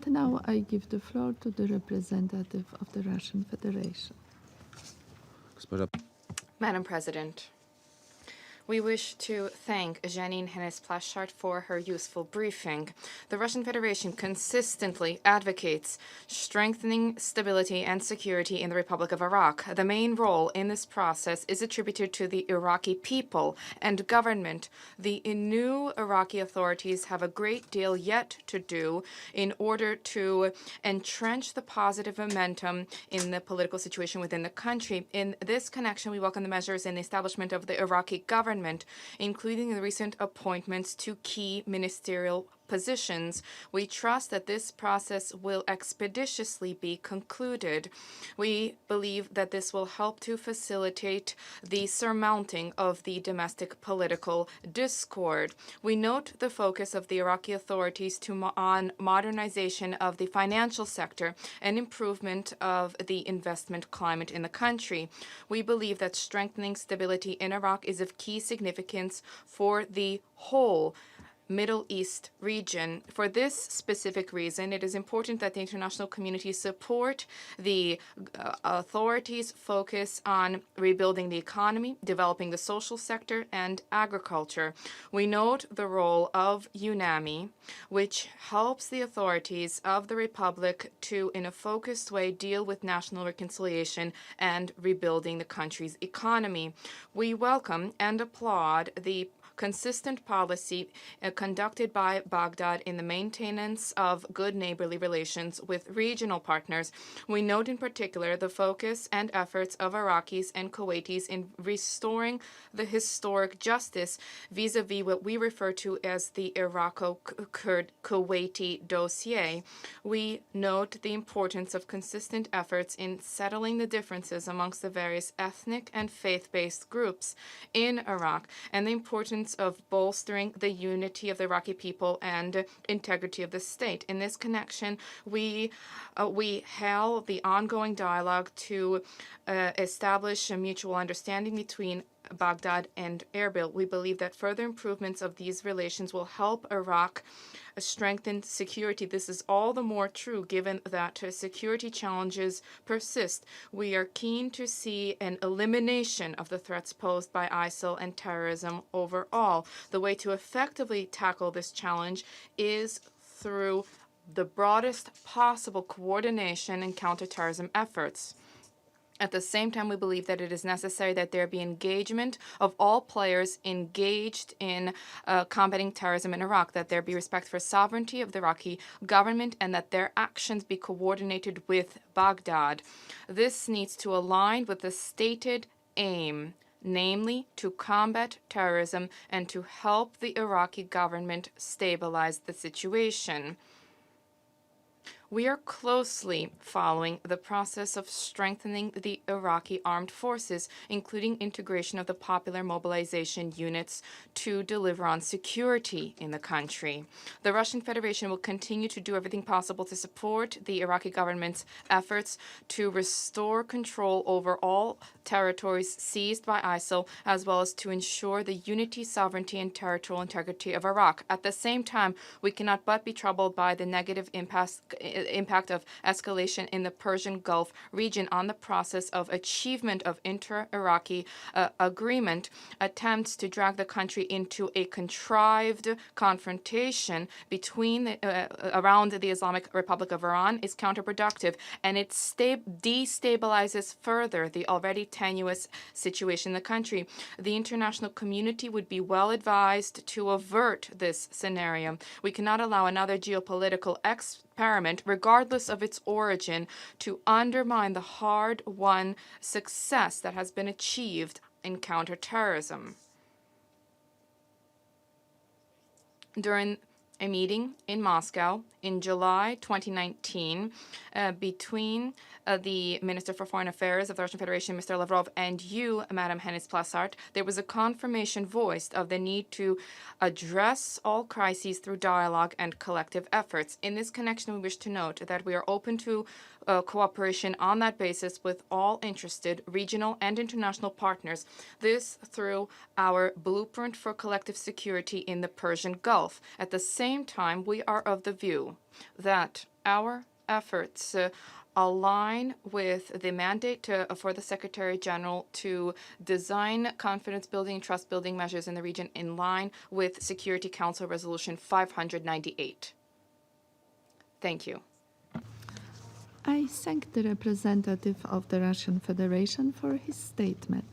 And now I give the floor to the representative of the Russian Federation. Madam President, we wish to thank Janine Hennis-Plasschaert for her useful briefing. The Russian Federation consistently advocates strengthening stability and security in the Republic of Iraq. The main role in this process is attributed to the Iraqi people and government. The new Iraqi authorities have a great deal yet to do in order to entrench the positive momentum in the political situation within the country. In this connection, we welcome the measures in the establishment of the Iraqi government, including the recent appointments to key ministerial positions. We trust that this process will expeditiously be concluded. We believe that this will help to facilitate the surmounting of the domestic political discord. We note the focus of the Iraqi authorities on modernization of the financial sector and improvement of the investment climate in the country. We believe that strengthening stability in Iraq is of key significance for the whole Middle East region. For this specific reason, it is important that the international community support the authorities' focus on rebuilding the economy, developing the social sector, and agriculture. We note the role of UNAMI, which helps the authorities of the Republic to, in a focused way, deal with national reconciliation and rebuilding the country's economy. We welcome and applaud the consistent policy conducted by Baghdad in the maintenance of good neighborly relations with regional partners. We note in particular the focus and efforts of Iraqis and Kuwaitis in restoring the historic justice vis-a-vis what we refer to as the Iraqo-Kuwaiti dossier. We note the importance of consistent efforts in settling the differences amongst the various ethnic and faith-based groups in Iraq, and the importance of bolstering the unity of the Iraqi people and integrity of the state. In this connection, we hail the ongoing dialogue to establish a mutual understanding between Baghdad and Erbil. We believe that further improvements of these relations will help Iraq strengthen security. This is all the more true given that security challenges persist. We are keen to see an elimination of the threats posed by ISIL and terrorism overall. The way to effectively tackle this challenge is through the broadest possible coordination in counterterrorism efforts. At the same time, we believe that it is necessary that there be engagement of all players engaged in combating terrorism in Iraq, that there be respect for sovereignty of the Iraqi government, and that their actions be coordinated with Baghdad. This needs to align with the stated aim, namely to combat terrorism and to help the Iraqi government stabilize the situation. We are closely following the process of strengthening the Iraqi armed forces, including integration of the popular mobilization units to deliver on security in the country. The Russian Federation will continue to do everything possible to support the Iraqi government's efforts to restore control over all territories seized by ISIL, as well as to ensure the unity, sovereignty, and territorial integrity of Iraq. At the same time, we cannot but be troubled by the negative impact of escalation in the Persian Gulf region on the process of achievement of inter-Iraqi agreement. Attempts to drag the country into a contrived confrontation between around the Islamic Republic of Iran is counterproductive, and it destabilizes further the already tenuous situation in the country. The international community would be well advised to avert this scenario. We cannot allow another geopolitical experiment, regardless of its origin, to undermine the hard-won success that has been achieved in counterterrorism. During a meeting in Moscow in July 2019 between the Minister for Foreign Affairs of the Russian Federation, Mr. Lavrov, and you, Madam Hennis-Plasschaert, there was a confirmation voiced of the need to address all crises through dialogue and collective efforts. In this connection, we wish to note that we are open to cooperation on that basis with all interested regional and international partners, this through our blueprint for collective security in the Persian Gulf. At the same same time, we are of the view that our efforts align with the mandate for the Secretary General to design confidence-building, trust-building measures in the region in line with Security Council Resolution 598. Thank you. I thank the representative of the Russian Federation for his statement.